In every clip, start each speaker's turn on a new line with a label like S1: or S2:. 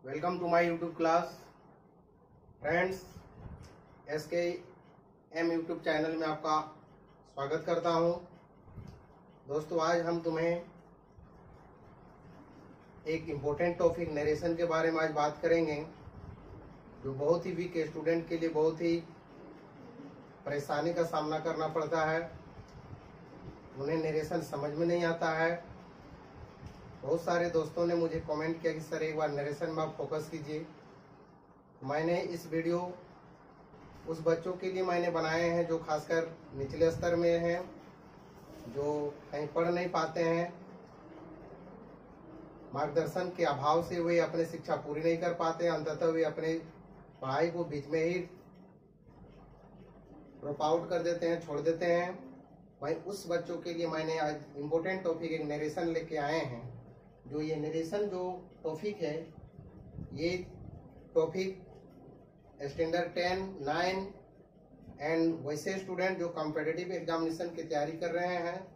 S1: Welcome to my YouTube class friends. SKM YouTube channel में आपका स्वागत करता हूं। दोस्तों, आज हम तुम्हें एक इम्पोर्टेंट टॉपिक नरेशन के बारे में आज बात करेंगे, जो बहुत ही वीक स्टूडेंट के लिए बहुत ही परेशानी का सामना करना पड़ता है। उन्हें नरेशन समझ में नहीं आता है। बहुत सारे दोस्तों ने मुझे कमेंट किया कि सर एक बार नरेशन में आप फोकस कीजिए। मैंने इस वीडियो उस बच्चों के लिए मैंने बनाए हैं जो खासकर निचले स्तर में हैं, जो कहीं पढ़ नहीं पाते हैं। मार्गदर्शन के अभाव से वे अपनी शिक्षा पूरी नहीं कर पाते हैं, अंततः वे अपने पढ़ाई को बीच में ही ड्रॉप आउट कर देते हैं, छोड़ देते हैं। वहीं उस बच्चों के लिए मैंने आज इम्पोर्टेंट टॉपिक एक नरेशन लेके आए हैं। जो ये नरेशन जो टॉपिक है, ये टॉपिक स्टैंडर्ड 10, 9 एंड वैसे स्टूडेंट जो कॉम्पिटिटिव एग्जामिनेशन की तैयारी कर रहे हैं,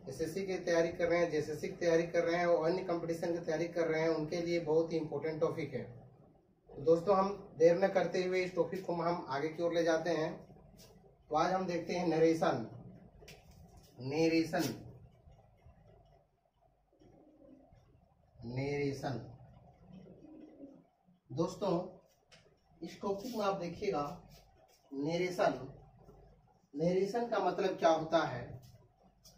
S1: SSC की तैयारी कर रहे हैं, JSSC की तैयारी कर रहे हैं और अन्य कंपटीशन की तैयारी कर रहे हैं, उनके लिए बहुत ही इम्पोर्टेंट टॉपिक है। तो दोस्तों, हम देर न करते हुए इस टॉपिक को हम आगे की ओर ले जाते हैं। तो आज हम देखते हैं नरेशन। दोस्तों, इस टॉपिक में आप देखिएगा नरेशन का मतलब क्या होता है।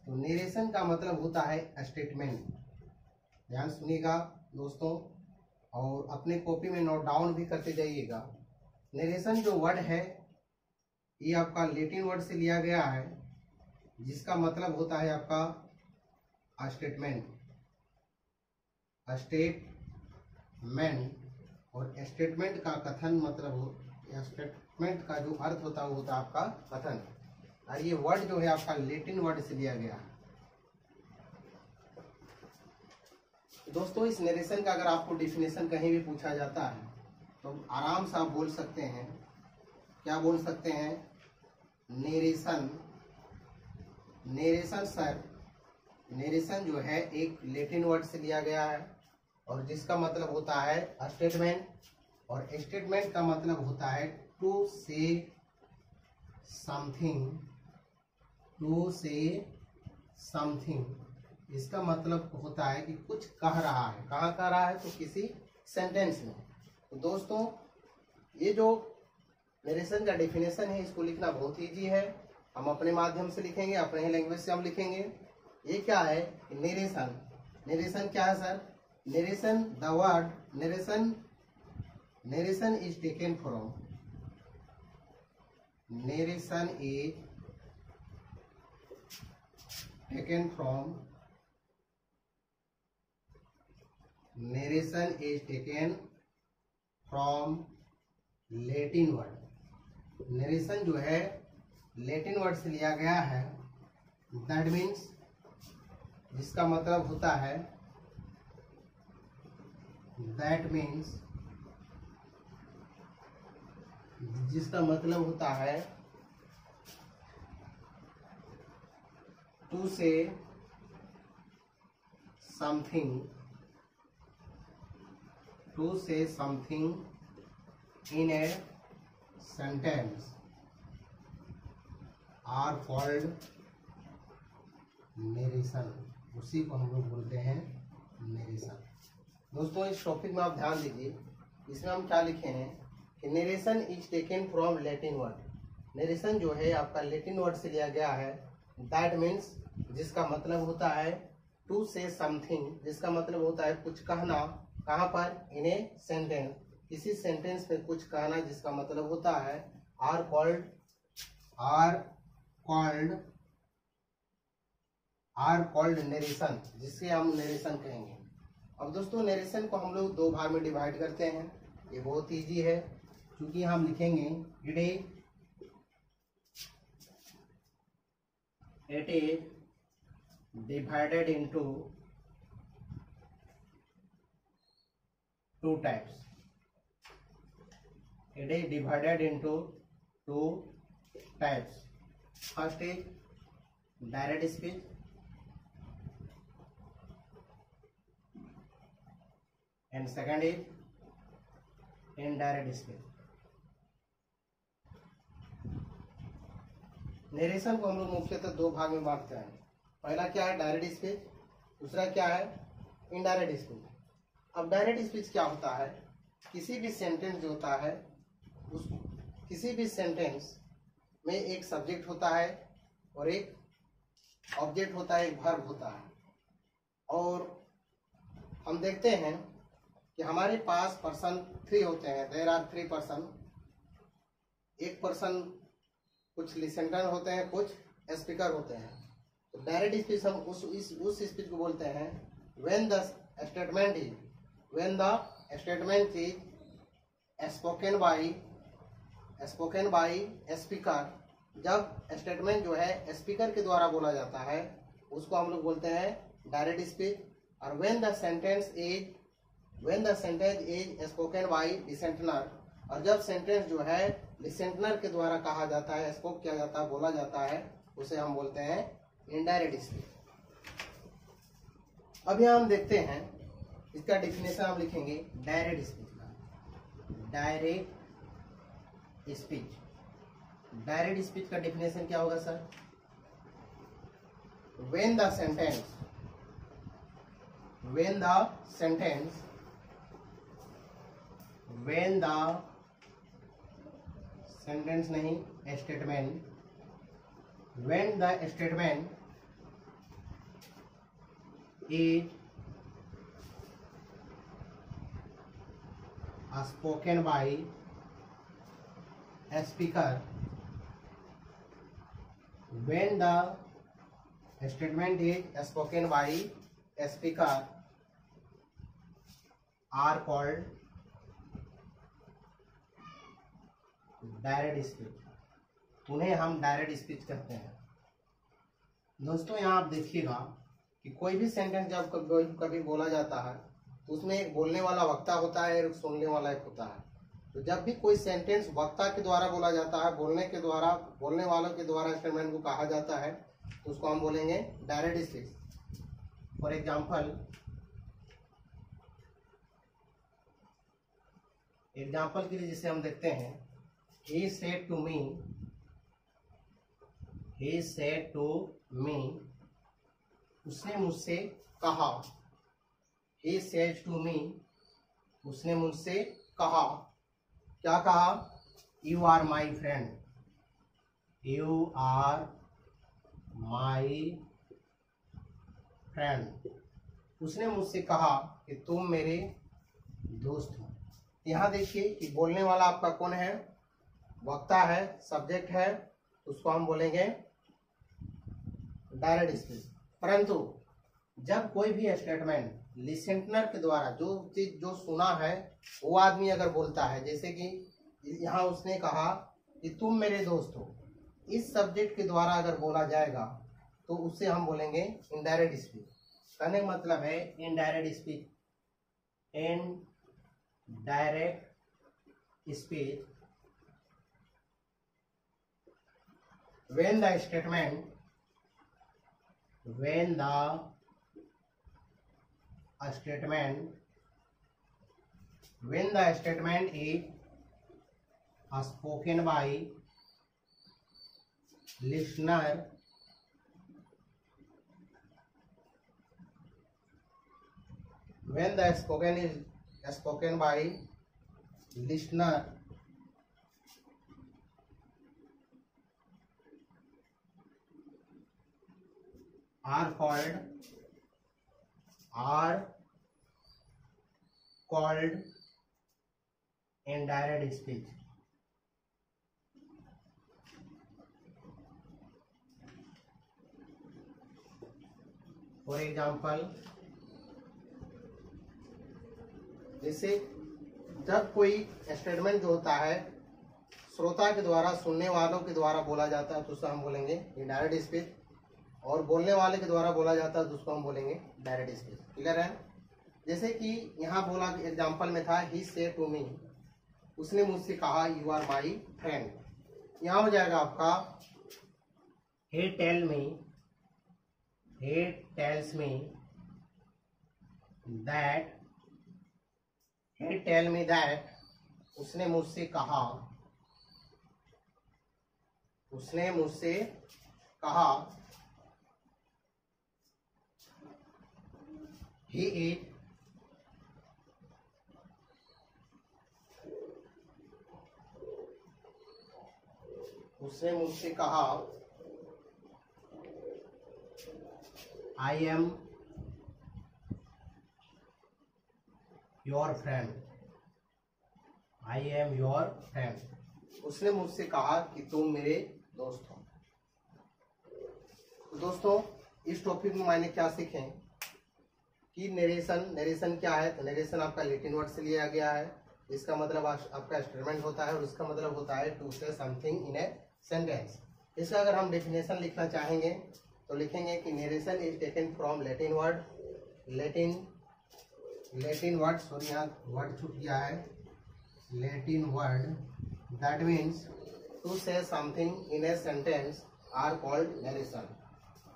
S1: तो नरेशन का मतलब होता है स्टेटमेंट। ध्यान सुनिएगा दोस्तों, और अपने कॉपी में नोट डाउन भी करते जाइएगा। नरेशन जो वर्ड है, ये आपका लैटिन वर्ड से लिया गया है, जिसका मतलब होता है आपका स्टेटमेंट। और स्टेटमेंट का कथन मतलब स्टेटमेंट का जो अर्थ होता है वो होता है आपका कथन। और ये वर्ड जो है आपका लैटिन वर्ड से लिया गया है। दोस्तों, इस नरेशन का अगर आपको डेफिनेशन कहीं भी पूछा जाता है तो आराम से आप बोल सकते हैं। क्या बोल सकते हैं? नरेशन सर, नरेशन जो है एक लैटिन वर्ड से लिया गया है और जिसका मतलब होता है स्टेटमेंट। और स्टेटमेंट का मतलब होता है टू से समथिंग। इसका मतलब होता है कि कुछ कह रहा है। कहाँ कह रहा है? तो किसी सेंटेंस में। तो दोस्तों, ये जो नरेशन का डेफिनेशन है, इसको लिखना बहुत ईजी है। हम अपने माध्यम से लिखेंगे, अपने ही लैंग्वेज से हम लिखेंगे। ये क्या है? नरेशन क्या है sir? Narration, the word narration is taken from Latin word. Narration जो है लैटिन वर्ड से लिया गया है। दैट मीन्स, जिसका मतलब होता है टू से something in a sentence are called narration. उसी को हम लोग बोलते हैं नरेशन। दोस्तों, इस टॉपिक में आप ध्यान दीजिए। इसमें हम क्या लिखे हैं कि narration is taken from Latin word. Narration जो है आपका लैटिन वर्ड से लिया गया है। दैट मीन्स, जिसका मतलब होता है टू से समथिंग, जिसका मतलब होता है कुछ कहना। कहाँ पर? इन ए सेंटेंस, किसी सेंटेंस में कुछ कहना, जिसका मतलब होता है आर कॉल्ड नरेशन, जिससे हम नरेशन कहेंगे। अब दोस्तों, नरेशन को हम लोग दो भाग में डिवाइड करते हैं। ये बहुत इजी है, क्योंकि हम लिखेंगे it is divided into two types. It is divided into two types. First is direct speech and second is indirect speech. Narration को हम लोग मुख्यतः दो भाग में बांटते हैं। पहला क्या है, डायरेक्ट स्पीच, दूसरा क्या है, इनडायरेक्ट स्पीच। अब डायरेक्ट स्पीच क्या होता है, किसी भी सेंटेंस जो होता है उस किसी भी सेंटेंस में एक सब्जेक्ट होता है और एक ऑब्जेक्ट होता है, एक वर्ब होता है। और हम देखते हैं कि हमारे पास पर्सन 3 होते हैं, देयर आर 3 पर्सन। एक पर्सन कुछ लिसनर होते हैं, कुछ स्पीकर होते हैं। तो डायरेक्ट स्पीच हम उस स्पीच को बोलते हैं when the statement is spoken by speaker. जब स्टेटमेंट जो है स्पीकर के द्वारा बोला जाता है उसको हम लोग बोलते हैं डायरेक्ट स्पीच। और when the sentence is spoken bye listener, और जब सेंटेंस जो है लिसनर के द्वारा कहा जाता है, स्पोक किया जाता है, बोला जाता है, उसे हम बोलते हैं इनडायरेक्ट स्पीच। अब यहाँ हम देखते हैं इसका डेफिनेशन हम लिखेंगे डायरेक्ट स्पीच का। डायरेक्ट स्पीच का डेफिनेशन क्या होगा सर? when the sentence नहीं, statement, when the statement is spoken by a speaker, when the statement is spoken by a speaker are called direct speech. उन्हें हम direct speech कहते हैं। दोस्तों यहाँ आप देखिएगा कि कोई भी सेंटेंस जब कभी बोला जाता है तो उसमें एक बोलने वाला वक्ता होता है, एक सुनने वाला एक होता है। तो जब भी कोई सेंटेंस वक्ता के द्वारा बोला जाता है, बोलने वालों के द्वारा स्टेटमेंट को कहा जाता है, तो उसको हम बोलेंगे डायरेक्ट स्पीच। फॉर एग्जाम्पल के लिए जिसे हम देखते हैं, he said to me, उसने मुझसे कहा। he said to me, उसने मुझसे कहा। क्या कहा? you are my friend, उसने मुझसे कहा कि तुम मेरे दोस्त हो। यहाँ देखिए कि बोलने वाला आपका कौन है? वक्ता है, सब्जेक्ट है, उसको हम बोलेंगे डायरेक्ट स्पीच। परंतु जब कोई भी स्टेटमेंट लिसनर के द्वारा जो चीज जो सुना है वो आदमी अगर बोलता है, जैसे कि यहाँ उसने कहा कि तुम मेरे दोस्त हो, इस सब्जेक्ट के द्वारा अगर बोला जाएगा तो उससे हम बोलेंगे इनडायरेक्ट स्पीच। कहने का मतलब है indirect speech. when the statement is spoken by listener, when the spoken by listener are called indirect speech। For example, जैसे जब कोई स्टेटमेंट जो होता है श्रोता के द्वारा, सुनने वालों के द्वारा बोला जाता है तो उसको हम बोलेंगे इनडायरेक्ट स्पीच, और बोलने वाले के द्वारा बोला जाता है तो उसको हम बोलेंगे डायरेक्ट स्पीच। क्लियर है? जैसे कि यहाँ बोला एग्जाम्पल में था ही सेड टू मी, उसने मुझसे कहा यू आर माई फ्रेंड। यहाँ हो जाएगा आपका he tells me that उसने मुझसे कहा, उसने मुझसे कहा, he ate, उसने मुझसे कहा, I am your friend, I am your friend, उसने मुझसे कहा कि तुम मेरे दोस्त हो। तो दोस्तों इस टॉपिक में मैंने क्या सीखे कि नरेशन क्या है। तो नरेशन आपका लैटिन वर्ड से लिया गया है। इसका मतलब आपका स्टेटमेंट होता है और उसका मतलब होता है टू से समथिंग इन ए सेंटेंस। इसका अगर हम डेफिनेशन लिखना चाहेंगे तो लिखेंगे कि narration is taken from Latin word, Latin word, sorry यहाँ वर्ड छूट गया है, Latin word that means to से something in a sentence are called narration.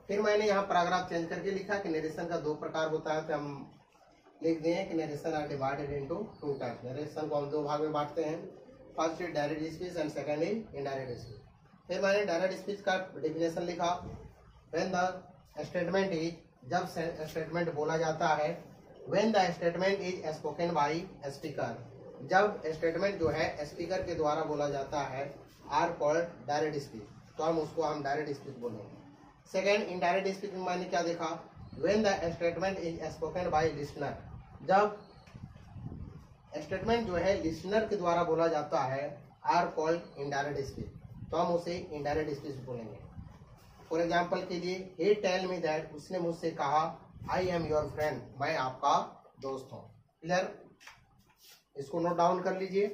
S1: फिर मैंने यहाँ पैराग्राफ चेंज करके लिखा कि नरेशन का 2 प्रकार होता है। तो हम लिख दिए कि narration are divided into 2 types. Narration को हम 2 भाग में बांटते हैं, first is direct speech and second is indirect speech. फिर मैंने डायरेक्ट स्पीच का डेफिनेशन लिखा, व्हेन द स्टेटमेंट इज, जब स्टेटमेंट बोला जाता है, when the statement is spoken by speaker, जब स्टेटमेंट जो है स्पीकर के द्वारा बोला जाता है, आर कॉल्ड डायरेक्ट स्पीच, तो हम डायरेक्ट स्पीच बोलेंगे। सेकेंड इनडायरेक्ट स्पीच में मैंने क्या देखा, when the statement is spoken bye listener, जब स्टेटमेंट जो है लिसनर के द्वारा बोला जाता है, आर कॉल्ड इनडायरेक्ट स्पीच, तो हम उसे इनडायरेक्ट स्पीच बोलेंगे। फॉर एग्जाम्पल के लिए, he tell me that, उसने मुझसे कहा, I am your friend, मैं आपका दोस्त हूँ। क्लियर, इसको नोट डाउन कर लीजिए।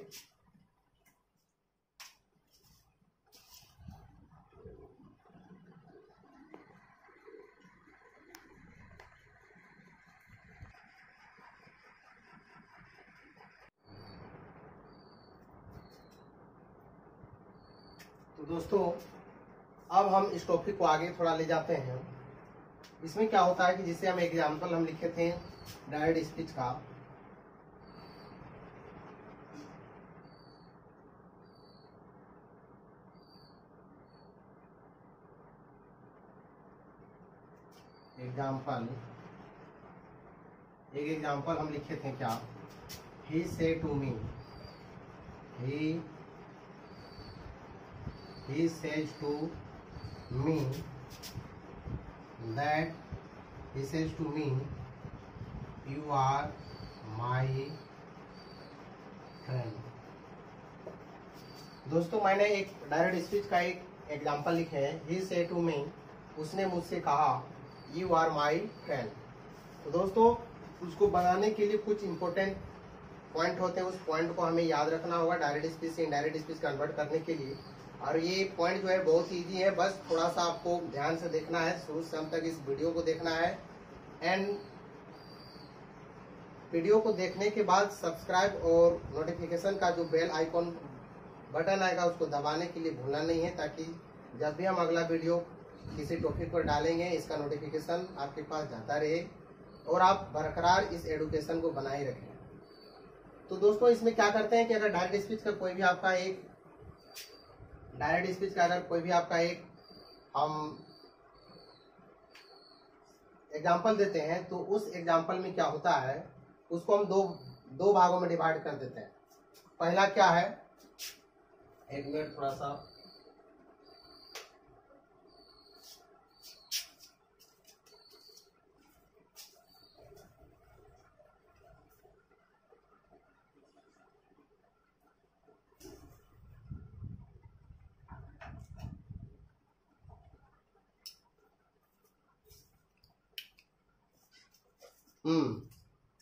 S1: तो दोस्तों अब हम इस टॉपिक को आगे थोड़ा ले जाते हैं। इसमें क्या होता है कि जिसे हम एग्जाम्पल हम लिखे थे डायरेक्ट स्पीच का, एक एग्जाम्पल हम लिखे थे क्या, he said to me, he says to me that, he says to me, you are my friend। दोस्तों मैंने एक डायरेक्ट स्पीच का एक एग्जाम्पल लिखे हैं, he said to me, उसने मुझसे कहा, you are my friend। तो दोस्तों उसको बनाने के लिए कुछ इंपॉर्टेंट पॉइंट होते हैं, उस पॉइंट को हमें याद रखना होगा डायरेक्ट स्पीच से इनडायरेक्ट स्पीच कन्वर्ट करने के लिए। और ये पॉइंट जो है बहुत इजी है, बस थोड़ा सा आपको ध्यान से देखना है, शुरू से अंत तक इस वीडियो को देखना है। एंड वीडियो को देखने के बाद सब्सक्राइब और नोटिफिकेशन का जो बेल आइकॉन बटन आएगा उसको दबाने के लिए भूलना नहीं है, ताकि जब भी हम अगला वीडियो किसी टॉपिक पर डालेंगे इसका नोटिफिकेशन आपके पास जाता रहे और आप बरकरार इस एजुकेशन को बनाए रखें। तो दोस्तों इसमें क्या करते हैं कि अगर डायरेक्ट स्पीच का कोई भी आपका एक हम एग्जाम्पल देते हैं, तो उस एग्जाम्पल में क्या होता है, उसको हम दो भागों में डिवाइड कर देते हैं। पहला क्या है, एक मिनट थोड़ा सा,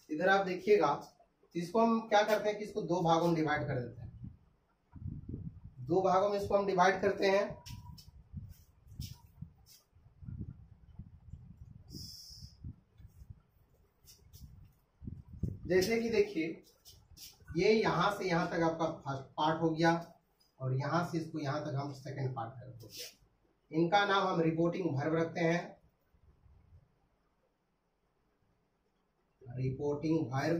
S1: इधर आप देखिएगा, इसको हम क्या करते हैं कि इसको 2 भागों में डिवाइड कर देते हैं। 2 भागों में इसको हम डिवाइड करते हैं। जैसे कि देखिए, ये यहां से यहां तक आपका फर्स्ट पार्ट हो गया और यहां से इसको यहां तक हम सेकंड पार्ट कर हो गया। इनका नाम हम रिपोर्टिंग वर्ब रखते हैं, रिपोर्टिंग वर्ब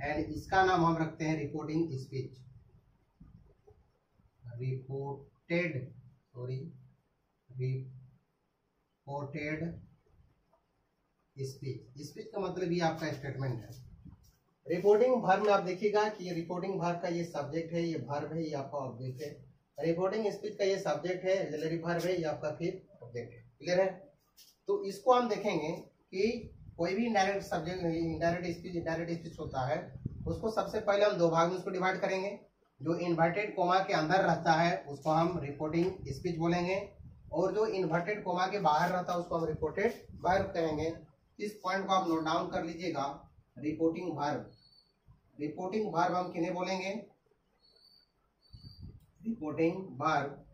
S1: एंड इसका नाम हम रखते हैं reporting speech. Reported speech. Speech का मतलब ये आपका स्टेटमेंट है। रिपोर्टिंग वर्ब में आप देखिएगा कि ये रिपोर्टिंग वर्ब का ये सब्जेक्ट है, ये वर्ब है, ये आपका ऑब्जेक्ट है। रिपोर्टिंग स्पीच का ये सब्जेक्ट है, ऑक्सिलरी वर्ब है, ये आपका फिर ऑब्जेक्ट है। क्लियर है? तो इसको हम देखेंगे कि कोई भी इनडायरेक्ट सब्जेक्ट, इनडायरेक्ट स्पीच होता है, उसको सबसे पहले हम दो भाग में उसको डिवाइड करेंगे। जो इन्वर्टेड कोमा के अंदर रहता है उसको हम रिपोर्टिंग स्पीच बोलेंगे, और जो इन्वर्टेड कोमा के बाहर रहता है उसको हम रिपोर्टेड वर्ब कहेंगे। इस पॉइंट को आप नोट डाउन कर लीजिएगा। रिपोर्टिंग वर्ब, रिपोर्टिंग वर्ब हम किन्हें बोलेंगे? रिपोर्टिंग वर्ब,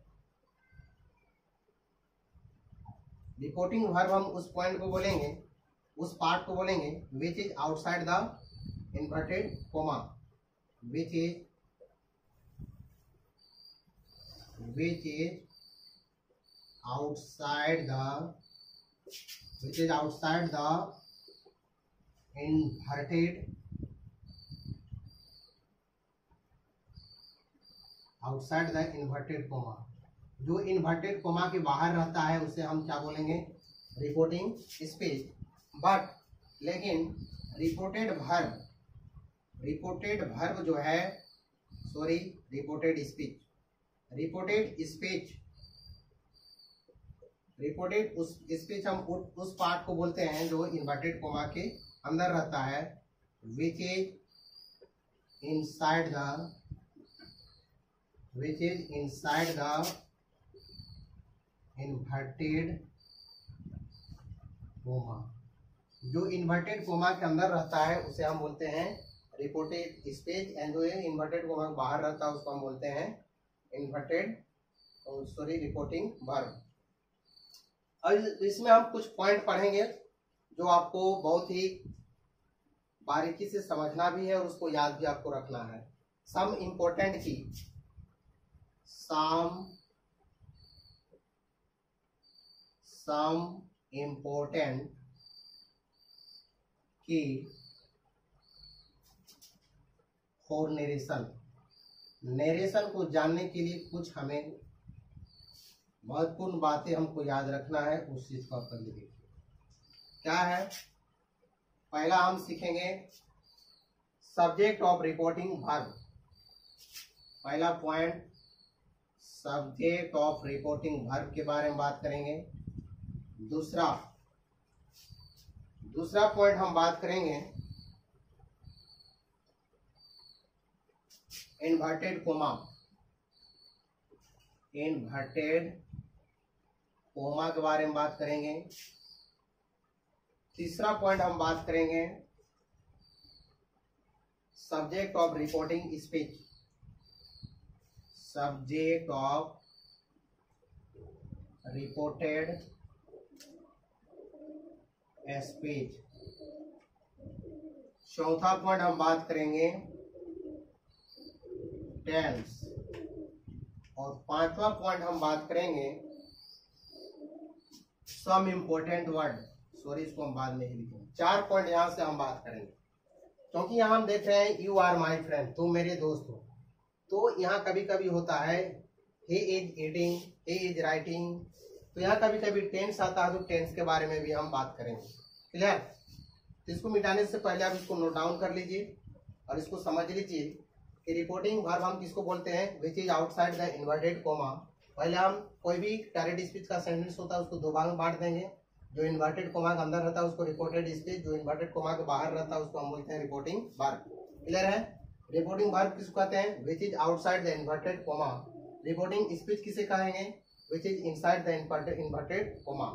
S1: रिपोर्टिंग वर्ब हम उस पॉइंट को बोलेंगे, उस पार्ट को बोलेंगे which is outside the inverted coma, which is outside the inverted comma। जो इन्वर्टेड कोमा के बाहर रहता है उसे हम क्या बोलेंगे? Reporting speech. बट लेकिन रिपोर्टेड वर्ब जो है, सॉरी, रिपोर्टेड स्पीच हम उस पार्ट को बोलते हैं जो इन्वर्टेड कोमा के अंदर रहता है, which is inside the inverted coma. जो इन्वर्टेड कोमा के अंदर रहता है उसे हम बोलते हैं रिपोर्टेड स्पीच, एंड जो इन्वर्टेड कोमा के बाहर रहता है उसको हम बोलते हैं रिपोर्टिंग वर्ब। और इसमें हम कुछ पॉइंट पढ़ेंगे जो आपको बहुत ही बारीकी से समझना भी है और उसको याद भी आपको रखना है। सम इम्पोर्टेंट की फॉर नरेशन को जानने के लिए कुछ हमें महत्वपूर्ण बातें हमको याद रखना है, उस चीज को आप पहले देखिए क्या है। पहला हम सीखेंगे सब्जेक्ट ऑफ रिपोर्टिंग वर्ब। पहला point subject of reporting verb के बारे में बात करेंगे। दूसरा पॉइंट हम बात करेंगे इन्वर्टेड कोमा के बारे में बात करेंगे। तीसरा पॉइंट हम बात करेंगे subject of reporting speech, subject of reported speech. चौथा पॉइंट हम बात करेंगे टेंस, और पांचवा पॉइंट हम बात करेंगे सम इम्पोर्टेंट वर्ड। सॉरी, इसको हम बाद में ही लिखेंगे। 4 पॉइंट यहां से हम बात करेंगे, क्योंकि यहां हम देख रहे हैं यू आर माई फ्रेंड, तुम मेरे दोस्त हो। तो यहाँ कभी कभी होता है he is eating, he is writing, तो यहाँ कभी कभी टेंस आता है, तो टेंस के बारे में भी हम बात करेंगे। क्लियर? तो इसको मिटाने से पहले आप इसको नोट डाउन कर लीजिए और इसको समझ लीजिए कि रिपोर्टिंग वर्ब हम किसको बोलते हैं? Which is outside the inverted coma. पहले हम कोई भी डायरेक्ट स्पीच का सेंटेंस होता है उसको दो भाग में बांट देंगे। जो इन्वर्टेड कोमा के अंदर रहता है उसको रिपोर्टेड स्पीच, जो इन्वर्टेड कोमा के बाहर रहता है उसको हम बोलते हैं रिपोर्टिंग वर्ब। क्लियर है? रिपोर्टिंग वर्ब किसको कहते हैं? Which is outside the inverted coma. Reporting speech किसे कहेंगे? Which is inside the inverted coma.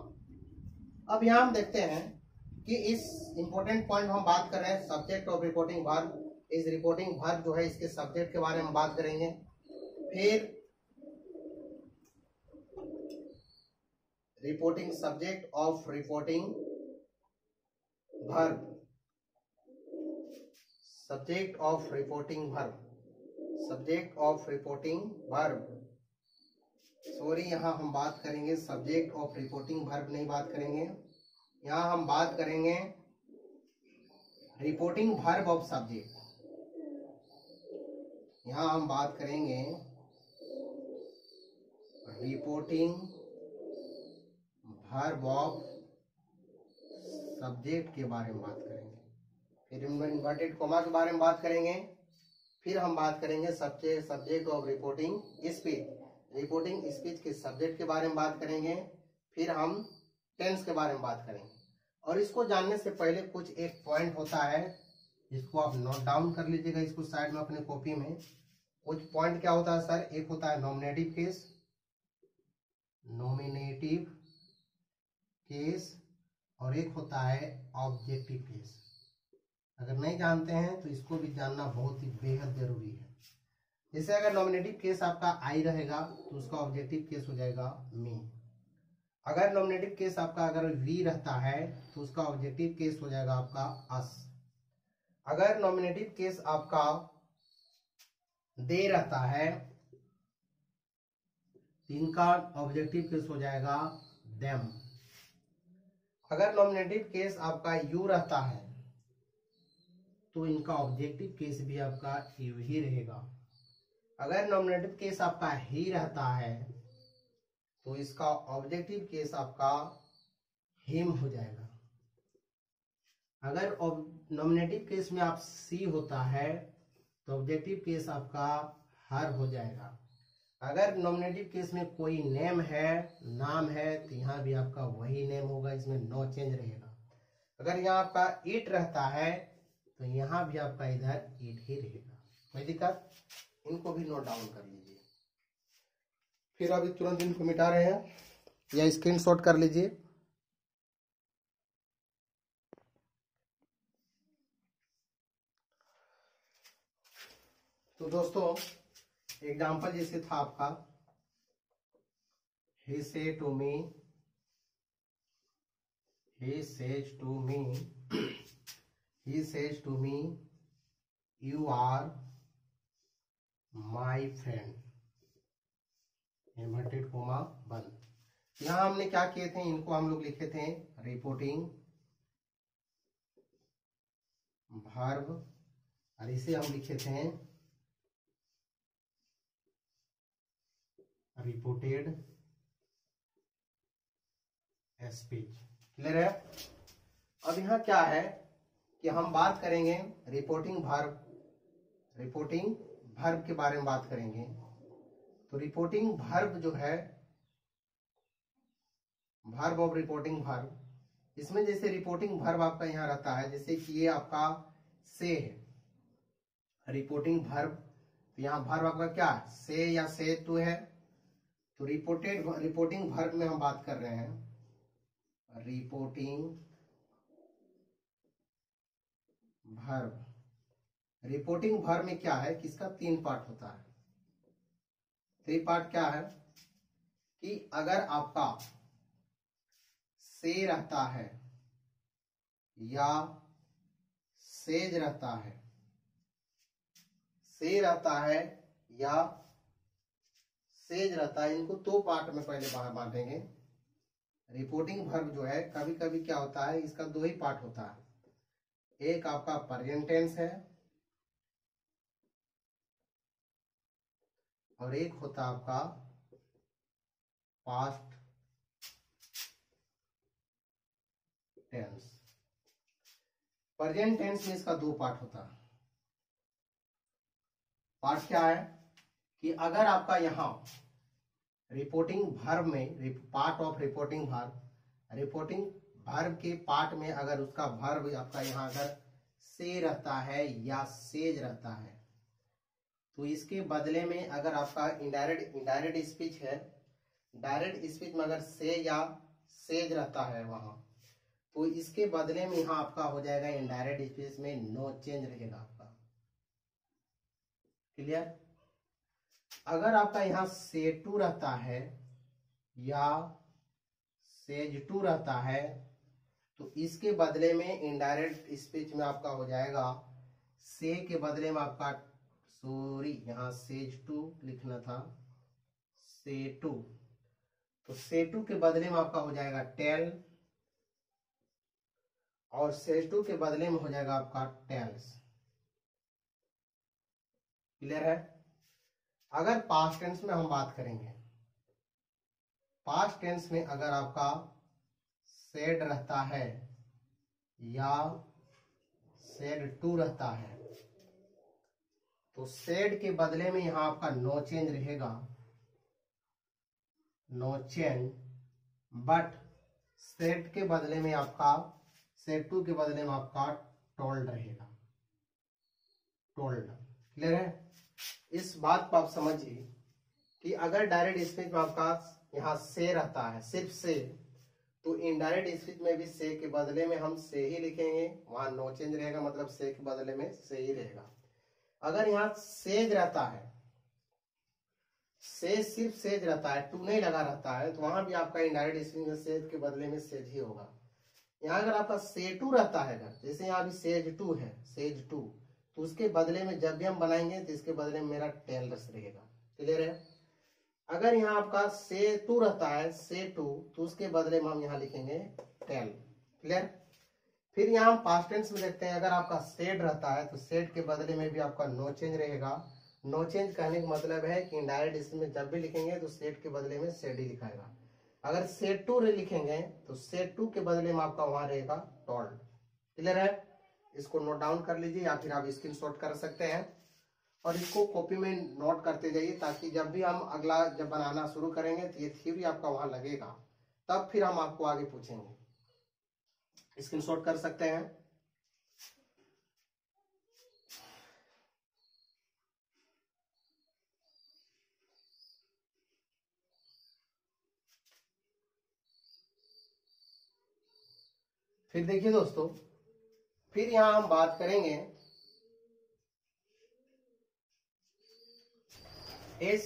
S1: अब यहाँ हम देखते हैं कि इस इंपॉर्टेंट पॉइंट हम बात कर रहे हैं सब्जेक्ट ऑफ रिपोर्टिंग वर्ब। इस रिपोर्टिंग वर्ब जो है इसके सब्जेक्ट के बारे में बात करेंगे। फिर reporting subject of reporting verb, subject of reporting verb, subject of reporting verb. Sorry, यहां हम बात करेंगे सब्जेक्ट ऑफ रिपोर्टिंग वर्ब, नहीं बात करेंगे। यहां हम बात करेंगे रिपोर्टिंग वर्ब ऑफ सब्जेक्ट। यहाँ हम बात करेंगे रिपोर्टिंग वर्ब ऑफ सब्जेक्ट के बारे में बात करेंगे, फिर इन्वर्टेड कॉमा के बारे में बात करेंगे, फिर हम बात करेंगे subject of reporting speech, reporting speech के सब्जेक्ट के बारे में बात करेंगे, फिर हम टेंस के बारे में बात करेंगे। और इसको जानने से पहले कुछ एक पॉइंट होता है, इसको आप नोट डाउन कर लीजिएगा, इसको साइड में अपने कॉपी में। कुछ पॉइंट क्या होता है सर, एक होता है नॉमिनेटिव केस, नॉमिनेटिव केस, और एक होता है ऑब्जेक्टिव केस। अगर नहीं जानते हैं तो इसको भी जानना बहुत ही बेहद जरूरी है। जैसे अगर नॉमिनेटिव केस आपका आई रहेगा तो उसका ऑब्जेक्टिव केस हो जाएगा मी। अगर नॉमिनेटिव केस आपका अगर वी रहता है तो उसका ऑब्जेक्टिव केस हो जाएगा आपका अस। अगर नॉमिनेटिव केस आपका दे रहता है तो इनका ऑब्जेक्टिव केस हो जाएगा देम। अगर नॉमिनेटिव केस आपका यू रहता है तो इनका ऑब्जेक्टिव केस भी आपका यू ही रहेगा। अगर नॉमिनेटिव केस आपका ही रहता है तो इसका ऑब्जेक्टिव केस आपका हिम हो जाएगा। अगर नॉमिनेटिव केस में आप सी होता है तो ऑब्जेक्टिव केस आपका हर हो जाएगा। अगर नॉमिनेटिव केस में कोई नेम है, नाम है, तो यहाँ भी आपका वही नेम होगा, इसमें नो चेंज रहेगा। अगर यहाँ आपका इट रहता है तो यहाँ भी आपका इधर इट ही रहेगा, कोई दिक्कत? इनको भी नोट डाउन कर लीजिए। फिर अभी तुरंत इनको मिटा रहे हैं या स्क्रीनशॉट कर लीजिए। तो दोस्तों एग्जाम्पल जैसे था आपका, he said to me, he says to me, he says to me, you are my friend, inverted coma बंद। यहाँ हमने क्या किए थे, इनको हम लोग लिखे थे रिपोर्टिंग वर्ब, और इसे हम लिखे थे रिपोर्टेड स्पीच। क्लियर है? अब यहाँ क्या है कि हम बात करेंगे रिपोर्टिंग वर्ब, रिपोर्टिंग वर्ब के बारे में बात करेंगे। तो रिपोर्टिंग वर्ब जो है, वर्ब ऑफ रिपोर्टिंग वर्ब, इसमें जैसे रिपोर्टिंग वर्ब आपका यहाँ रहता है, जैसे कि ये आपका से है रिपोर्टिंग वर्ब, तो यहाँ वर्ब आपका क्या से या से टू है। तो रिपोर्टिंग वर्ब में हम बात कर रहे हैं रिपोर्टिंग वर्ब। रिपोर्टिंग वर्ब में क्या है कि इसका 3 पार्ट होता है। 3 पार्ट क्या है कि अगर आपका से रहता है या सेज रहता है, से रहता है या सेज रहता है, इनको 2 पार्ट में पहले बाहर बांटेंगे। रिपोर्टिंग वर्ब जो है कभी कभी क्या होता है, इसका 2 ही पार्ट होता है। एक आपका प्रेजेंट टेंस है और एक होता आपका पास्ट टेंस। प्रेजेंट टेंस में इसका 2 पार्ट होता है। पार्ट क्या है कि अगर आपका यहाँ रिपोर्टिंग वर्ब में part of reporting verb, reporting verb के पार्ट में अगर उसका वर्ब आपका यहाँ अगर से रहता है या सेज रहता है, तो इसके बदले में अगर आपका इनडायरेक्ट स्पीच है, डायरेक्ट स्पीच में अगर से या सेज रहता है वहां, तो इसके बदले में यहाँ आपका हो जाएगा इनडायरेक्ट स्पीच में नो चेंज रहेगा आपका। क्लियर? अगर आपका यहाँ से टू रहता है या सेज टू रहता है, तो इसके बदले में इनडायरेक्ट स्पीच में आपका हो जाएगा से के बदले में आपका, सॉरी यहाँ सेज टू लिखना था, से टू, तो से टू के बदले में आपका हो जाएगा टेल, और सेज टू के बदले में हो जाएगा आपका टेल्स। क्लियर है। अगर पास्ट टेंस में हम बात करेंगे, पास्ट टेंस में अगर आपका सेड रहता है या सेड टू रहता है तो सेड के बदले में यहां आपका नो चेंज रहेगा, नो चेंज। बट सेड के बदले में आपका, सेड टू के बदले में आपका टोल्ड रहेगा, टोल्ड। क्लियर है। इस बात को आप समझिए कि अगर डायरेक्ट स्पीच में आपका यहाँ से रहता है, सिर्फ से, तो इनडायरेक्ट स्पीच में भी से के बदले में हम से ही लिखेंगे, वहां नो चेंज रहेगा, मतलब से के बदले में से ही रहेगा। अगर यहाँ सेज रहता है, से सिर्फ सेज रहता है, टू नहीं लगा रहता है, तो वहां भी आपका इनडायरेक्ट स्पीच में सेज के बदले में सेज ही होगा। यहाँ अगर आपका से टू रहता है, जैसे यहाँ भी सेज टू है, सेज टू, तो उसके बदले में जब भी हम बनाएंगे तो इसके बदले में मेरा टेलर्स रहेगा। क्लियर है। अगर यहाँ आपका से टू रहता है, से टू, तो उसके बदले में हम यहाँ लिखेंगे टेल। क्लियर। फिर यहाँ हम पास्ट टेंस में देखते हैं, अगर आपका सेड रहता है तो सेड के बदले में भी आपका नो चेंज रहेगा। नो चेंज कहने का मतलब है कि इनडायरेक्ट इसमें जब भी लिखेंगे तो सेड के बदले में सेड ही लिखाएगा। अगर सेड टू लिखेंगे तो सेड टू के बदले में आपका वहां रहेगा टोल्ड। क्लियर है। इसको नोट डाउन कर लीजिए या फिर आप स्क्रीनशॉट कर सकते हैं और इसको कॉपी में नोट करते जाइए, ताकि जब भी हम अगला जब बनाना शुरू करेंगे तो ये थ्योरी आपका वहां लगेगा, तब फिर हम आपको आगे पूछेंगे। स्क्रीनशॉट कर सकते हैं। फिर देखिए दोस्तों, फिर यहां हम बात करेंगे इस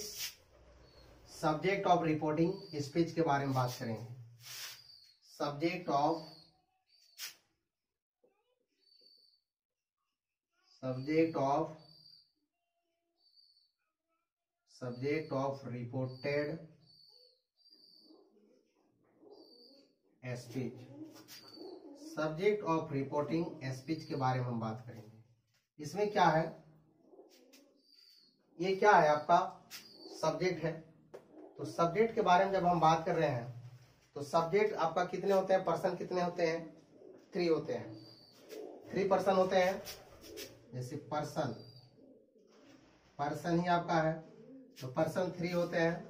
S1: सब्जेक्ट ऑफ रिपोर्टिंग स्पीच के बारे में बात करेंगे। Subject of reported speech, subject of reporting speech के बारे में हम बात करेंगे। इसमें क्या है, ये क्या है, आपका सब्जेक्ट है। तो सब्जेक्ट के बारे में जब हम बात कर रहे हैं तो सब्जेक्ट आपका कितने होते हैं, पर्सन कितने होते हैं, 3 होते हैं, 3 पर्सन होते हैं। जैसे पर्सन ही आपका है तो पर्सन 3 होते हैं।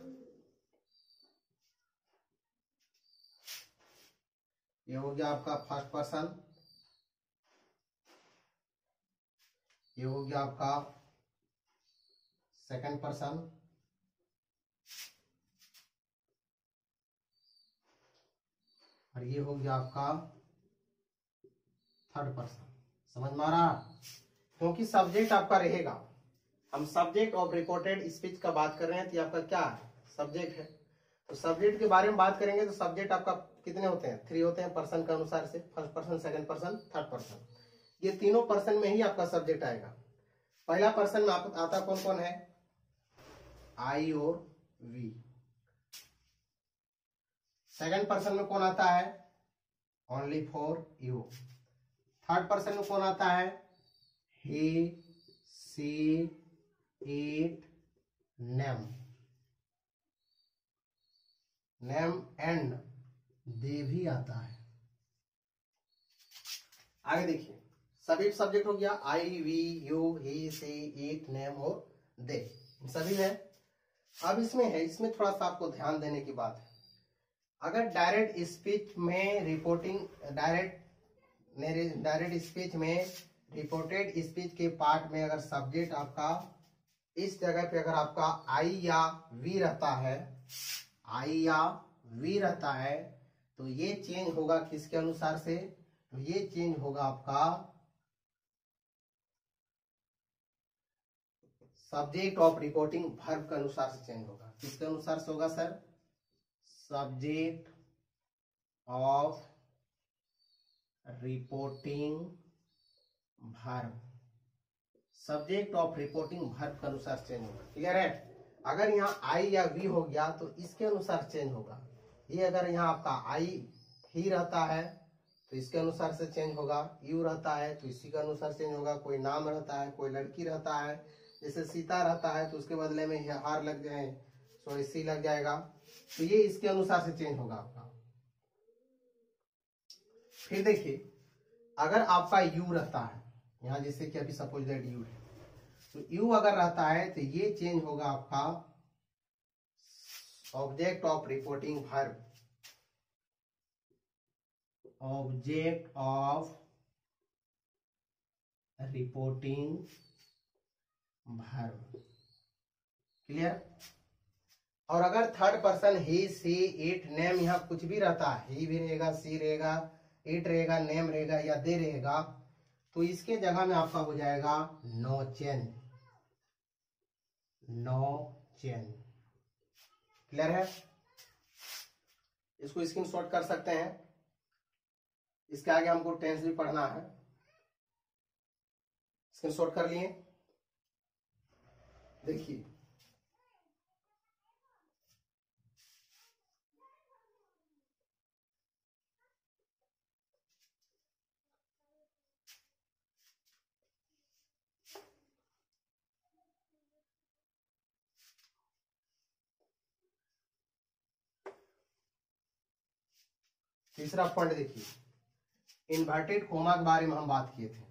S1: ये हो गया आपका फर्स्ट पर्सन, ये हो गया आपका सेकंड पर्सन, और ये हो गया आपका थर्ड पर्सन। समझ में आ रहा। क्योंकि सब्जेक्ट आपका रहेगा, हम सब्जेक्ट ऑफ रिपोर्टेड स्पीच का बात कर रहे हैं, तो आपका क्या है, सब्जेक्ट है। तो सब्जेक्ट के बारे में बात करेंगे तो सब्जेक्ट आपका कितने होते हैं, 3 होते हैं पर्सन के अनुसार से, first person, second person, third person. ये तीनों पर्सन में ही आपका सब्जेक्ट आएगा। पहला पर्सन में आता कौन कौन है, आई और वी। सेकंड पर्सन में कौन आता है, only for you. Third person में कौन आता है, he, she, it, name and they भी आता है। आगे देखिए, सभी सब्जेक्ट हो गया, I, we, you, he, she, it, name और दे, सभी है। अब इसमें है, इसमें थोड़ा सा आपको ध्यान देने की बात है। अगर डायरेक्ट स्पीच में रिपोर्टिंग, डायरेक्ट स्पीच में रिपोर्टेड स्पीच के पार्ट में अगर सब्जेक्ट आपका इस जगह पे अगर आपका आई या वी रहता है, आई या वी रहता है, तो ये चेंज होगा किसके अनुसार से, तो ये चेंज होगा आपका सब्जेक्ट ऑफ रिपोर्टिंग वर्ब के अनुसार से चेंज होगा। किसके अनुसार से होगा sir, subject of reporting verb, subject of reporting verb के अनुसार चेंज होगा। क्लियर है। अगर यहाँ आई या वी हो गया तो इसके अनुसार चेंज होगा। ये अगर यहाँ आपका आई ही रहता है तो इसके अनुसार से चेंज होगा, यू रहता है तो इसी के अनुसार चेंज होगा, कोई नाम रहता है, कोई लड़की रहता है जैसे सीता रहता है तो उसके बदले में हार लग जाए, सॉरी सी लग जाएगा, तो ये इसके अनुसार से चेंज होगा आपका। फिर देखिए अगर आपका यू रहता है यहाँ, जैसे कि अभी सपोज दैट यू है, तो यू अगर रहता है तो ये चेंज होगा आपका object of reporting verb, object of reporting verb. Clear. और अगर third person he she it name यहाँ कुछ भी रहता है, ही भी रहेगा, सी रहेगा, इट रहेगा, नेम रहेगा या दे रहेगा, तो इसके जगह में आपका हो जाएगा no chain, no chain. Clear है। इसको स्क्रीनशॉट कर सकते हैं, इसके आगे हमको टेंस भी पढ़ना है। स्क्रीनशॉट कर लिए। देखिए तीसरा पॉइंट देखिए, इन्वर्टेड कोमा के बारे में हम बात किए थे।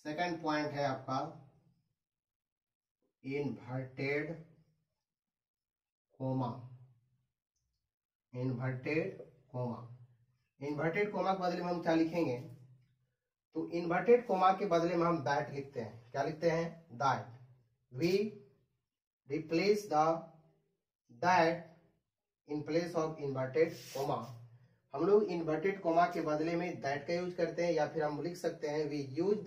S1: सेकंड पॉइंट है आपका inverted coma, inverted coma. Inverted coma के बदले में हम क्या लिखेंगे, तो इन्वर्टेड कोमा के बदले में हम दैट लिखते हैं। क्या लिखते हैं, that. We replace the that in place of inverted comma. हम लोग इन्वर्टेड कोमा के बदले में दैट का यूज करते हैं, या फिर हम लिख सकते हैं we use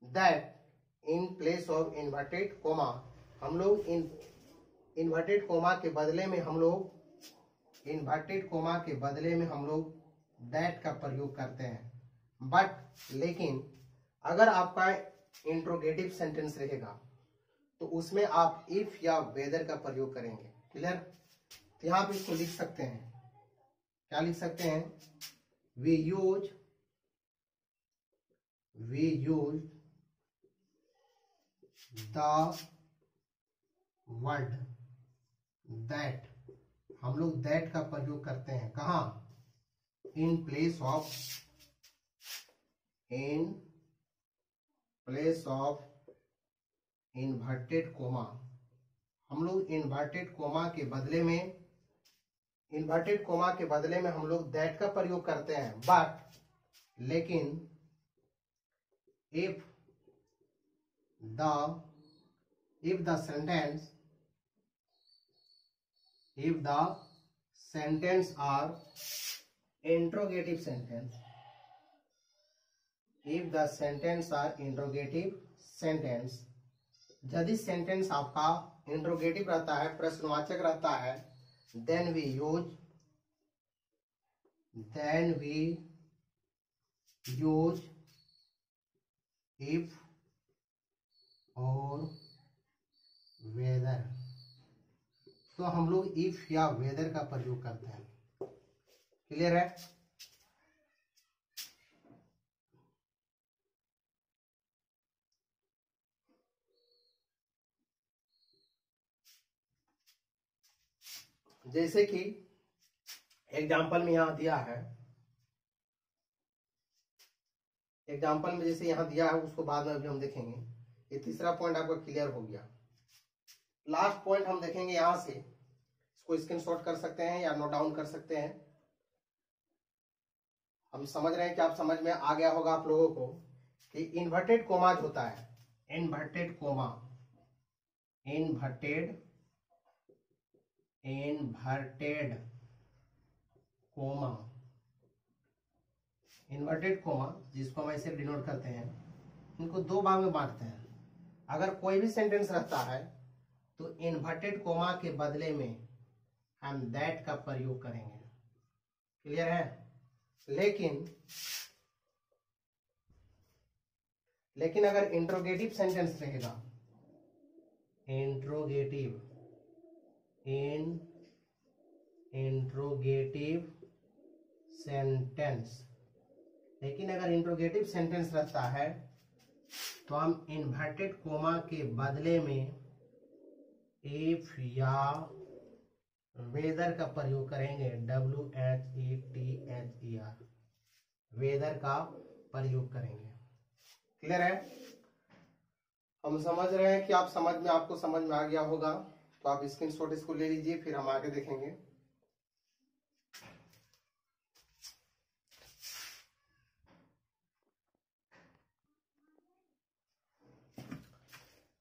S1: that in place of inverted comma. हम लोग इन्वर्टेड कोमा के बदले में हम लोग दैट का प्रयोग करते हैं। बट लेकिन अगर आपका इंट्रोगेटिव सेंटेंस रहेगा तो उसमें आप इफ या वेदर का प्रयोग करेंगे। क्लियर। तो यहाँ पे इसको लिख सकते हैं, क्या लिख सकते हैं, we use the word that. हम लोग दैट का प्रयोग करते हैं कहाँ, in place of inverted comma. हम लोग इन्वर्टेड कोमा के बदले में हम लोग दैट का प्रयोग करते हैं। बट लेकिन if the sentence are interrogative sentence, if the sentence are interrogative sentence, यदि सेंटेंस आपका इंट्रोगेटिव रहता है, प्रश्नवाचक रहता है, then we use if और whether। तो हम लोग if या whether का प्रयोग करते हैं। क्लियर है। जैसे कि एग्जाम्पल में यहां दिया है, एग्जाम्पल में जैसे यहां दिया है उसको बाद में अभी हम देखेंगे। ये तीसरा पॉइंट आपका क्लियर हो गया। लास्ट पॉइंट हम देखेंगे यहां से, इसको स्क्रीनशॉट कर सकते हैं या नोट डाउन कर सकते हैं। हम समझ रहे हैं कि आप समझ में आ गया होगा आप लोगों को कि इन्वर्टेड कोमा होता है, inverted coma, inverted coma, inverted coma जिसको हम ऐसे डिनोट करते हैं, इनको दो भाग में बांटते हैं। अगर कोई भी सेंटेंस रहता है तो इन्वर्टेड कोमा के बदले में हम दैट का प्रयोग करेंगे। क्लियर है। लेकिन अगर इंट्रोगेटिव सेंटेंस रहेगा, इंट्रोगेटिव सेंटेंस, लेकिन अगर इंट्रोगेटिव सेंटेंस रहता है तो हम इन्वर्टेड कोमा के बदले में इफ या वेदर का प्रयोग करेंगे, WHETHER, वेदर का प्रयोग करेंगे। क्लियर है? हम समझ रहे हैं कि आपको समझ में आ गया होगा, तो आप स्क्रीनशॉट इसको ले लीजिए, फिर हम आगे देखेंगे।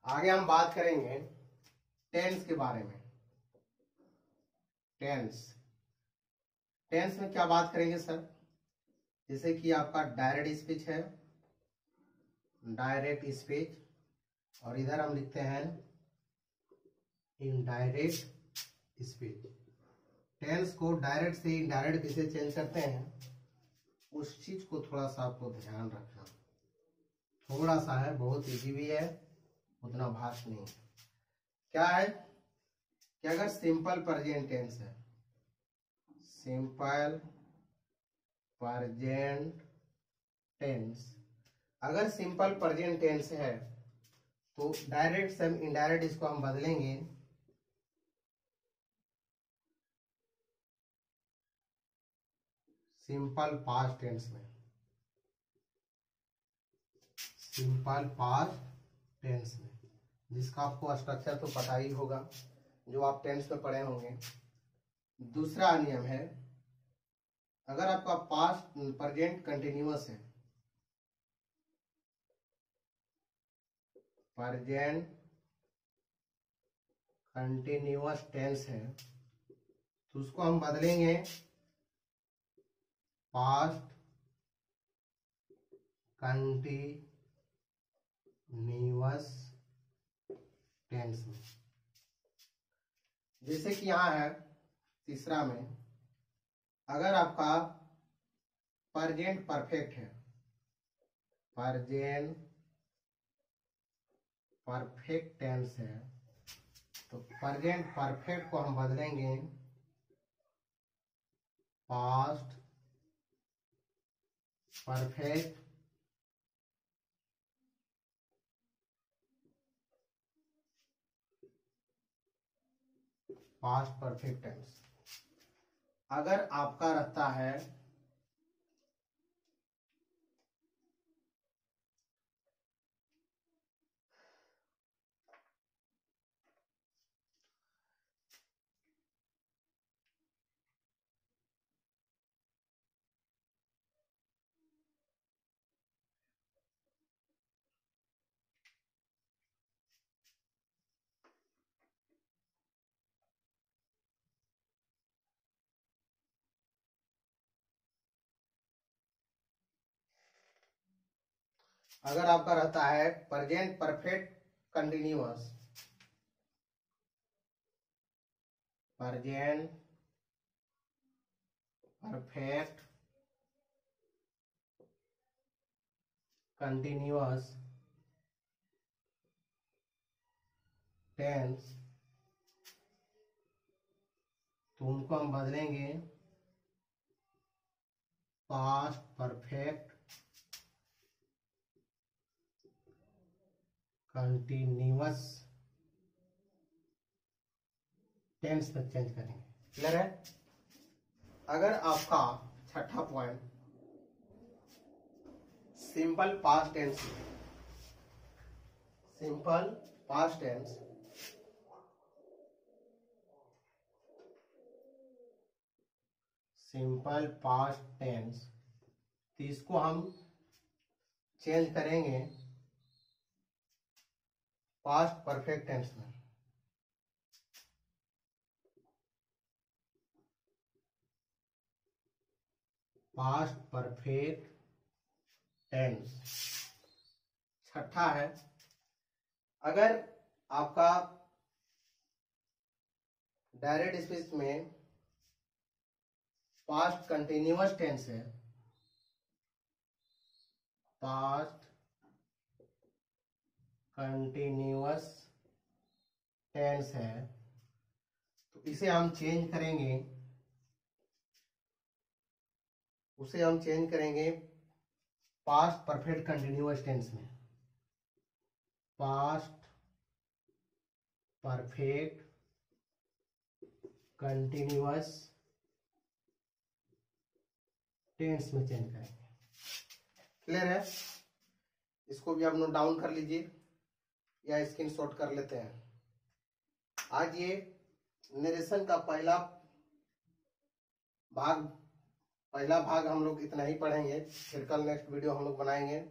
S1: आगे हम बात करेंगे टेंस के बारे में। टेंस में क्या बात करेंगे सर? जैसे कि आपका डायरेक्ट स्पीच है, डायरेक्ट स्पीच, और इधर हम लिखते हैं इनडायरेक्ट स्पीच। टेंस को डायरेक्ट से इनडायरेक्ट कैसे चेंज करते हैं, उस चीज को थोड़ा सा आपको ध्यान रखना। थोड़ा सा है, बहुत इजी भी है, उतना भाष नहीं है। क्या है कि अगर सिंपल प्रेजेंट टेंस है, सिंपल प्रेजेंट टेंस, अगर सिंपल प्रेजेंट टेंस है तो डायरेक्ट से इनडायरेक्ट इसको हम बदलेंगे सिंपल पास्ट टेंस में। सिंपल पास्ट टेंस में, जिसका आपको स्ट्रक्चर तो पता ही होगा, जो आप टेंस में पढ़े होंगे। दूसरा नियम है, अगर आपका पास्ट प्रेजेंट कंटिन्यूअस है, प्रेजेंट कंटिन्यूअस टेंस है, तो उसको हम बदलेंगे पास्ट कंटिन्यूअस टेंस में। जैसे कि यहां है तीसरा में, अगर आपका प्रेजेंट परफेक्ट है, प्रेजेंट परफेक्ट टेंस है, तो प्रेजेंट परफेक्ट को हम बदलेंगे पास्ट परफेक्ट टेंस। अगर आपका रहता है present perfect continuous, present perfect continuous tense, तो उनको हम बदलेंगे पास्ट परफेक्ट कंटिन्यूअस टेंस में चेंज करेंगे। क्लियर है? अगर आपका छठा point simple past tense, simple past tense, simple past tense, तो इसको हम चेंज करेंगे पास्ट परफेक्ट टेंस में। पास्ट परफेक्ट टेंस छठा है, अगर आपका डायरेक्ट स्पीच में पास्ट कंटिन्यूअस टेंस है, पास्ट कंटिन्यूअस टेंस है, तो इसे हम चेंज करेंगे, उसे हम चेंज करेंगे पास्ट परफेक्ट कंटिन्यूअस टेंस में। पास्ट परफेक्ट कंटिन्यूअस टेंस में चेंज करेंगे। क्लियर है? इसको भी आप नोट डाउन कर लीजिए या स्क्रीनशॉट कर लेते हैं। आज ये नरेशन का पहला भाग हम लोग इतना ही पढ़ेंगे। फिर कल नेक्स्ट वीडियो हम लोग बनाएंगे।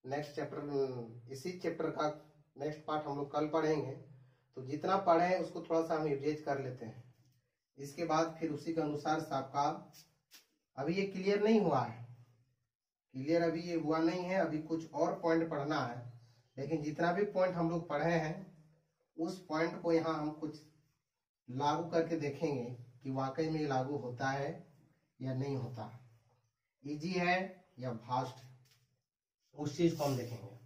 S1: नेक्स्ट चैप्टर, इसी चैप्टर का नेक्स्ट पार्ट हम लोग कल पढ़ेंगे। तो जितना पढ़े उसको थोड़ा सा हम रिवाइज कर लेते हैं। इसके बाद फिर उसी के अनुसार से आपका अभी ये क्लियर नहीं हुआ है, क्लियर अभी ये हुआ नहीं है। अभी कुछ और पॉइंट पढ़ना है, लेकिन जितना भी पॉइंट हम लोग पढ़े हैं उस पॉइंट को यहाँ हम कुछ लागू करके देखेंगे कि वाकई में ये लागू होता है या नहीं होता, इजी है या फास्ट, उस चीज को हम देखेंगे।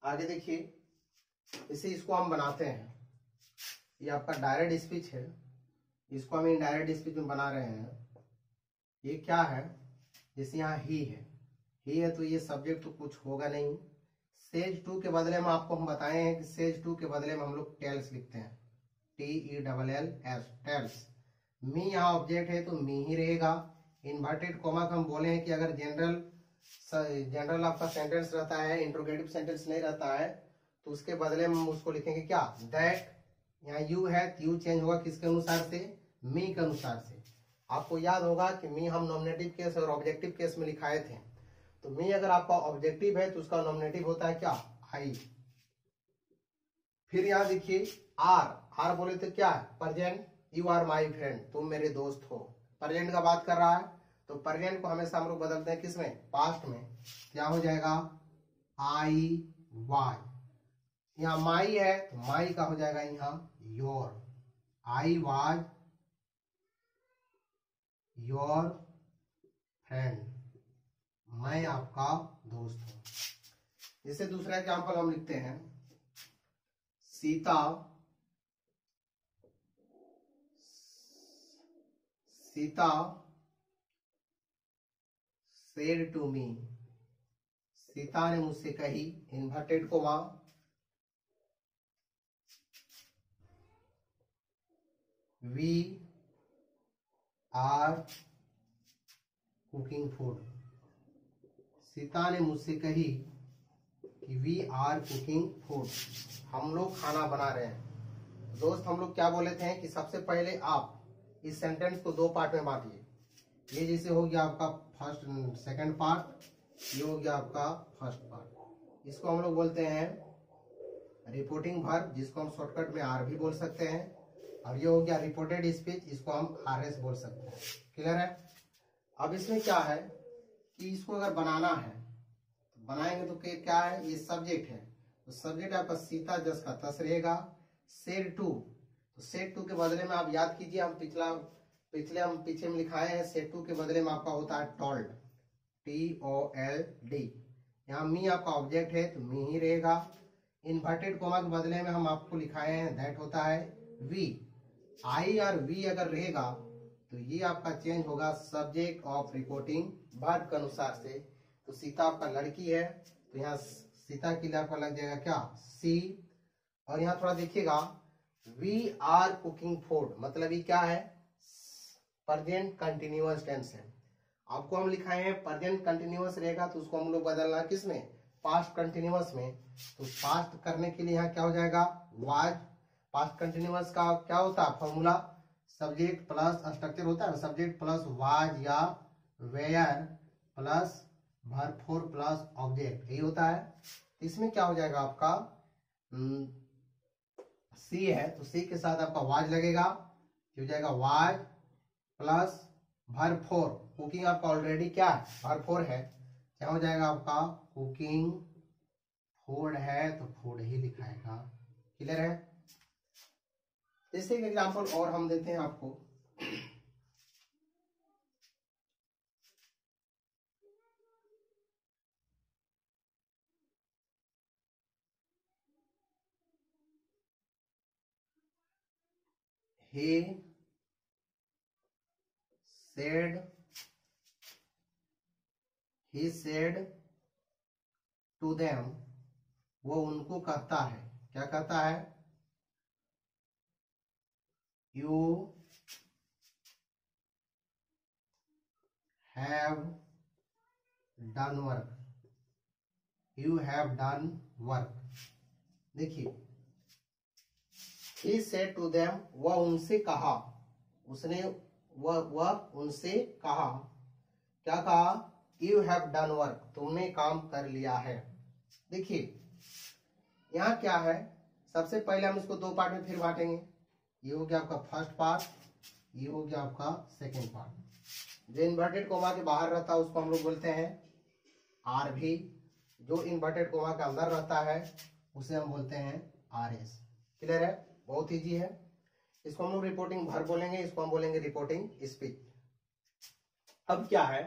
S1: आगे देखिए, इसे इसको हम बनाते हैं। ये आपका डायरेक्ट स्पीच है, इसको हम इनडायरेक्ट स्पीच में बना रहे हैं। ये क्या है? जैसे यहाँ ही है तो ये सब्जेक्ट तो कुछ होगा नहीं। सेज टू के बदले में आपको हम बताए हैं कि सेज टू के बदले में हम लोग टेल्स लिखते हैं, TELLS, टेल्स। मी यहाँ ऑब्जेक्ट है तो मी ही रहेगा। इन्वर्टेड कॉमा का हम बोले हैं कि अगर जनरल आपका सेंटेंस रहता है, इंट्रोगेटिव सेंटेंस नहीं रहता है, तो उसके बदले में हम उसको लिखेंगे क्या? दैट। यहाँ यू है तो यू चेंज होगा किसके अनुसार से? मी के अनुसार से। आपको याद होगा कि मी हम नॉमिनेटिव केस और ऑब्जेक्टिव केस में लिखाए थे। तो मी अगर आपका ऑब्जेक्टिव है तो उसका नॉमिनेटिव होता है क्या? आई। फिर यहाँ देखिए आर बोले तो क्या है? Present. You are my friend, तुम मेरे दोस्त हो। प्रेजेंट का बात कर रहा है तो प्रेजेंट को हमेशा हम लोग बदलते हैं किसमें? पास्ट में। क्या हो जाएगा? I was. यहाँ माई है तो माई का हो जाएगा यहाँ your. I was your friend, मैं आपका दोस्त हूं। जैसे दूसरा एग्जाम्पल हम लिखते हैं, Sita said to me, Sita ने मुझसे कही, inverted comma, we are cooking food. Sita ने मुझसे कही कि वी आर कुकिंग फूड, हम लोग खाना बना रहे हैं। दोस्त हम लोग क्या बोले थे कि सबसे पहले आप इस सेंटेंस को दो पार्ट में बांटिए। ये जैसे हो गया आपका फर्स्ट सेकंड पार्ट, ये हो गया आपका फर्स्ट पार्ट। इसको हम लोग बोलते हैं रिपोर्टिंग वर्ब, जिसको हम शॉर्टकट में आर भी बोल सकते हैं। और ये हो गया रिपोर्टेड स्पीच, इसको हम RS बोल सकते हैं। क्लियर है? अब इसमें क्या है कि इसको अगर बनाना है तो बनाएंगे तो क्या है? ये सब्जेक्ट है तो सब्जेक्ट आपका सीता जस का तस रहेगा। सेड टू, तो सेड टू के बदले में आप याद कीजिए, हम पीछे में लिखाए हैं, सेड टू के बदले में आपका होता है टोल्ड, TOLD। यहाँ मी आपका ऑब्जेक्ट है तो मी ही रहेगा। इन्वर्टेड कोमा के बदले में हम आपको लिखाए हैं दैट होता है वी। आई और वी अगर रहेगा तो ये आपका चेंज होगा सब्जेक्ट ऑफ रिपोर्टिंग वर्ब के अनुसार से। तो सीता आपका लड़की है तो यहाँ सीता के लिए आपका लग जाएगा क्या? सी। और यहाँ थोड़ा देखिएगा, वी आर कुकिंग फूड, मतलब ये क्या है? प्रेजेंट कंटिन्यूअस टेंस है। आपको हम लिखाए हैं प्रेजेंट कंटिन्यूअस रहेगा तो उसको हम लोग बदलना किसमें? पास्ट कंटिन्यूअस में। तो पास्ट करने के लिए यहाँ क्या हो जाएगा? वाज। पास्ट कंटिन्यूअस का क्या होता है फॉर्मूला? सब्जेक्ट प्लस स्ट्रक्चर होता है, सब्जेक्ट प्लस वाज या were plus verb four plus object, यही होता है। इसमें क्या हो जाएगा आपका? सी है तो सी के साथ आपका वाज लगेगा, हो जाएगा was plus verb four. Cooking आपका ऑलरेडी क्या है? वर्ब फोर है, क्या हो जाएगा आपका? कुकिंग फूड है तो फूड ही लिखाएगा। क्लियर है? जैसे एक एग्जांपल और हम देते हैं आपको, he said to them, वो उनको कहता है, क्या कहता है, you have done work, you have done work। देखिए, he said to them, वह उनसे कहा, उसने वह उनसे कहा, क्या कहा, you have done work, तुमने काम कर लिया है। देखिए यहाँ क्या है, सबसे पहले हम इसको दो पार्ट में फिर बांटेंगे। ये हो गया आपका फर्स्ट पार्ट, ये हो गया आपका सेकेंड पार्ट। जो इन्वर्टेड कोमा के बाहर रहता है उसको हम लोग बोलते हैं आर भी, जो इन्वर्टेड कोमा के अंदर रहता है उसे हम बोलते हैं आर एस। क्लियर है, बहुत इजी है। इसको हम लोग रिपोर्टिंग वर्ब बोलेंगे, इसको हम बोलेंगे रिपोर्टिंग स्पीच। अब क्या है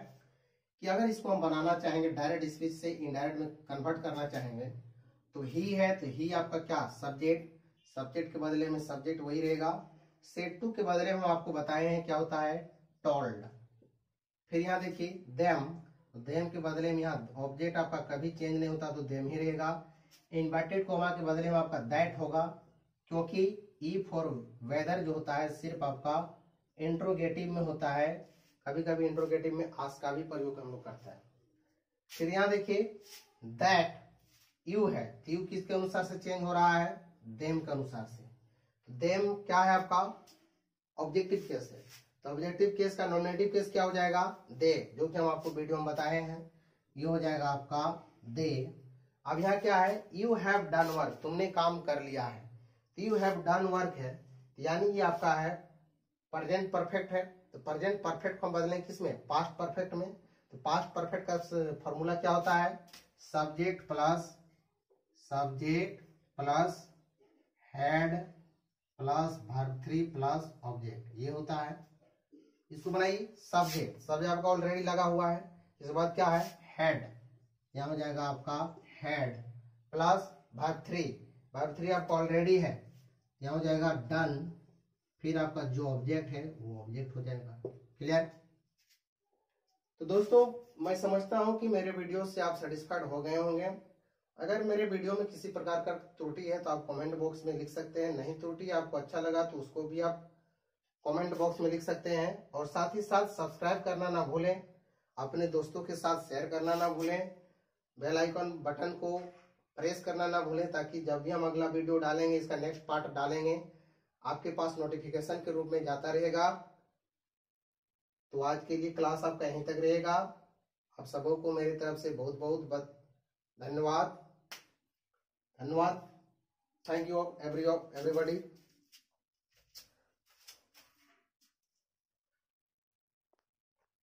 S1: कि अगर इसको हम बनाना चाहेंगे डायरेक्ट स्पीच से इनडायरेक्ट में कन्वर्ट करना चाहेंगे, तो ही है तो ही आपका क्या, सब्जेक्ट, सब्जेक्ट के बदले में सब्जेक्ट वही रहेगा। सेड टू के बदले में आपको बताए हैं क्या होता है, टोल्ड। फिर यहाँ देखिए देम, देम के बदले में यहाँ ऑब्जेक्ट आपका कभी चेंज नहीं होता तो देम ही रहेगा। इन्वर्टेड कोमा के बदले में आपका दैट होगा, क्योंकि ई फॉर वेदर जो होता है सिर्फ आपका इंट्रोगेटिव में होता है, कभी कभी इंट्रोगेटिव में आस्क का भी प्रयोग हम लोग करता है। फिर यहाँ देखिए दैट यू है, तो यू किसके अनुसार से चेंज हो रहा है, देम के अनुसार से। देम क्या है आपका, ऑब्जेक्टिव केस है, तो ऑब्जेक्टिव केस का नॉमिनेटिव केस क्या हो जाएगा, दे, जो कि हम आपको वीडियो में बताए हैं, ये हो जाएगा आपका दे। अब यहाँ क्या है, यू हैव डन वर्क, तुमने काम कर लिया है, तो यू हैव डन वर्क है, यानी ये आपका है प्रेजेंट परफेक्ट है, तो प्रेजेंट परफेक्ट को हम बदलें किसमें, पास्ट परफेक्ट में। तो पास्ट परफेक्ट का फॉर्मूला क्या होता है, subject plus had plus verb 3 plus object, ये होता है। इसको बनाइए सब्जेक्ट, सब्जेक्ट आपका ऑलरेडी लगा हुआ है, इसके बाद क्या है हैड, यहाँ हो जाएगा आपका हैड प्लस वर्ब 3 आपका ऑलरेडी है, यहाँ हो जाएगा डन, फिर आपका जो ऑब्जेक्ट है वो ऑब्जेक्ट हो जाएगा। क्लियर। तो दोस्तों मैं समझता हूं कि मेरे वीडियो से आप सेटिस्फाइड हो गए होंगे। अगर मेरे वीडियो में किसी प्रकार का त्रुटि है तो आप कमेंट बॉक्स में लिख सकते हैं, नहीं त्रुटि आपको अच्छा लगा तो उसको भी आप कमेंट बॉक्स में लिख सकते हैं। और साथ ही साथ सब्सक्राइब करना ना भूलें, अपने दोस्तों के साथ शेयर करना ना भूलें, बेल आइकन बटन को प्रेस करना ना भूलें, ताकि जब भी हम अगला वीडियो डालेंगे, इसका नेक्स्ट पार्ट डालेंगे, आपके पास नोटिफिकेशन के रूप में जाता रहेगा। तो आज के लिए क्लास आपका यहीं तक रहेगा। आप सबों को मेरी तरफ से बहुत बहुत धन्यवाद। Thank you everybody.